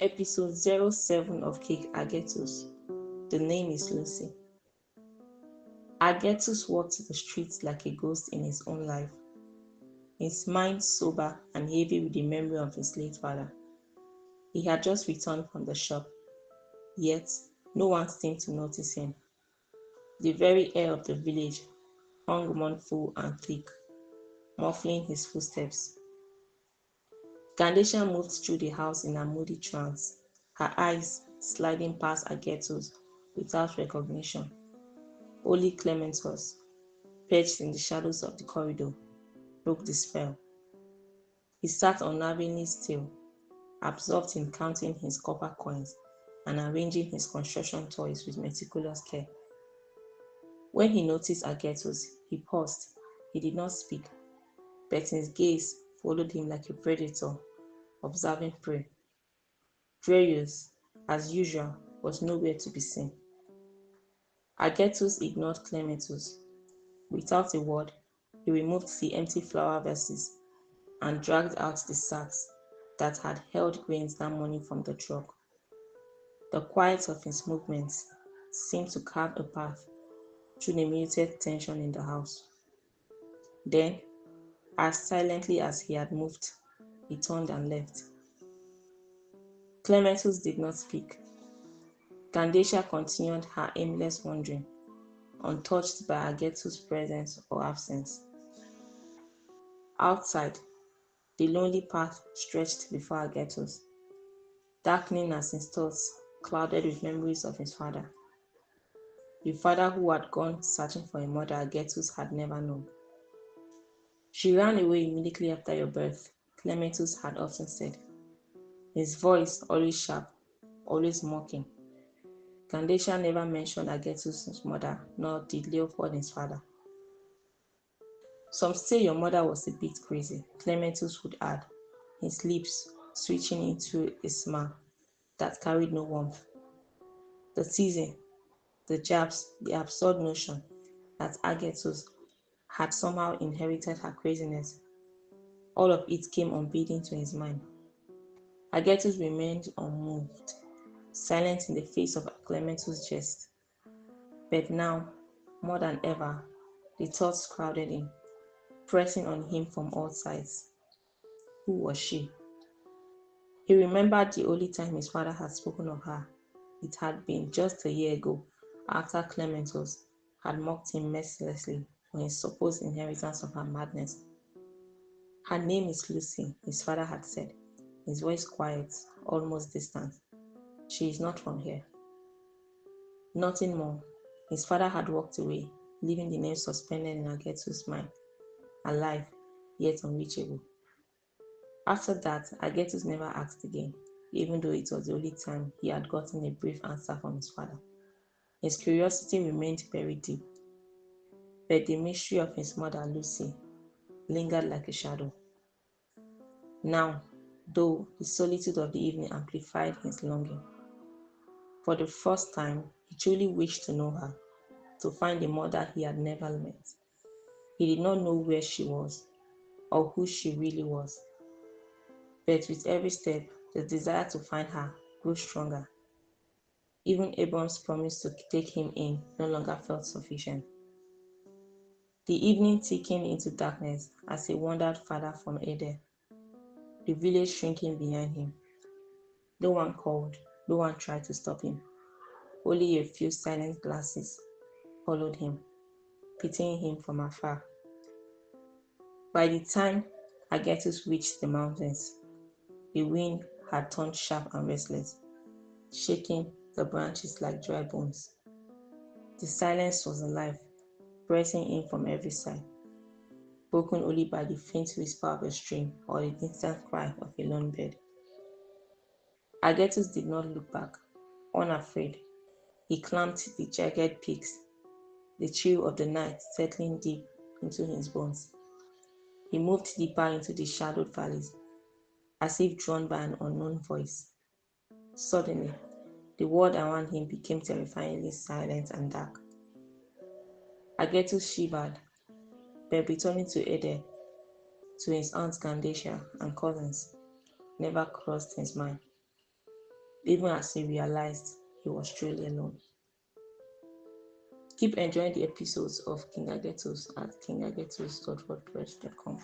Episode 07 of Cake Agetus. The name is Lucy. Agetus walked the streets like a ghost in his own life, his mind sober and heavy with the memory of his late father. He had just returned from the shop, yet no one seemed to notice him. The very air of the village hung mournful and thick, muffling his footsteps. Gandecia moved through the house in a moody trance, her eyes sliding past Agetus without recognition. Only Clementus, perched in the shadows of the corridor, broke the spell. He sat unnervingly still, absorbed in counting his copper coins and arranging his construction toys with meticulous care. When he noticed Agetus, he paused. He did not speak, but his gaze followed him like a predator, observing prey. Dreyus, as usual, was nowhere to be seen. Agetus ignored Clementus. Without a word, he removed the empty flower vases and dragged out the sacks that had held grains that morning from the truck. The quiet of his movements seemed to carve a path through the muted tension in the house. Then, as silently as he had moved, he turned and left. Clementus did not speak. Gandecia continued her aimless wandering, untouched by Agetus' presence or absence. Outside, the lonely path stretched before Agetus, darkening as his thoughts clouded with memories of his father. The father who had gone searching for a mother Agetus had never known. She ran away immediately after your birth, Clementus had often said, his voice always sharp, always mocking. Gandecia never mentioned Agetus' mother, nor did Leopold his father. Some say your mother was a bit crazy, Clementus would add, his lips switching into a smile that carried no warmth. The teasing, the jabs, the absurd notion that Agetus had somehow inherited her craziness, all of it came unbidden to his mind. Agetus remained unmoved, silent in the face of Clementus' jest. But now, more than ever, the thoughts crowded in, pressing on him from all sides. Who was she? He remembered the only time his father had spoken of her. It had been just a year ago, after Clementus had mocked him mercilessly for his supposed inheritance of her madness. Her name is Lucy, his father had said, his voice quiet, almost distant. She is not from here. Nothing more. His father had walked away, leaving the name suspended in Agetus' mind, alive, yet unreachable. After that, Agetus never asked again, even though it was the only time he had gotten a brief answer from his father. His curiosity remained buried deep, but the mystery of his mother, Lucy, lingered like a shadow. Now, though, the solitude of the evening amplified his longing. For the first time, he truly wished to know her, to find a mother he had never met. He did not know where she was, or who she really was. But with every step, the desire to find her grew stronger. Even Abram's promise to take him in no longer felt sufficient. The evening thickened into darkness as he wandered farther from Ede, the village shrinking behind him. No one called, no one tried to stop him. Only a few silent glances followed him, pitying him from afar. By the time Agetus reached the mountains, the wind had turned sharp and restless, shaking the branches like dry bones. The silence was alive, pressing in from every side, broken only by the faint whisper of a stream or the distant cry of a lone bird. Agetus did not look back. Unafraid, he climbed the jagged peaks, the chill of the night settling deep into his bones. He moved deeper into the shadowed valleys, as if drawn by an unknown voice. Suddenly, the world around him became terrifyingly silent and dark. Agetus shivered, but returning to Ede, to his aunt Gandecia and cousins, never crossed his mind. even as he realized he was truly alone. Keep enjoying the episodes of King Agetus at kingagetus.wordpress.com.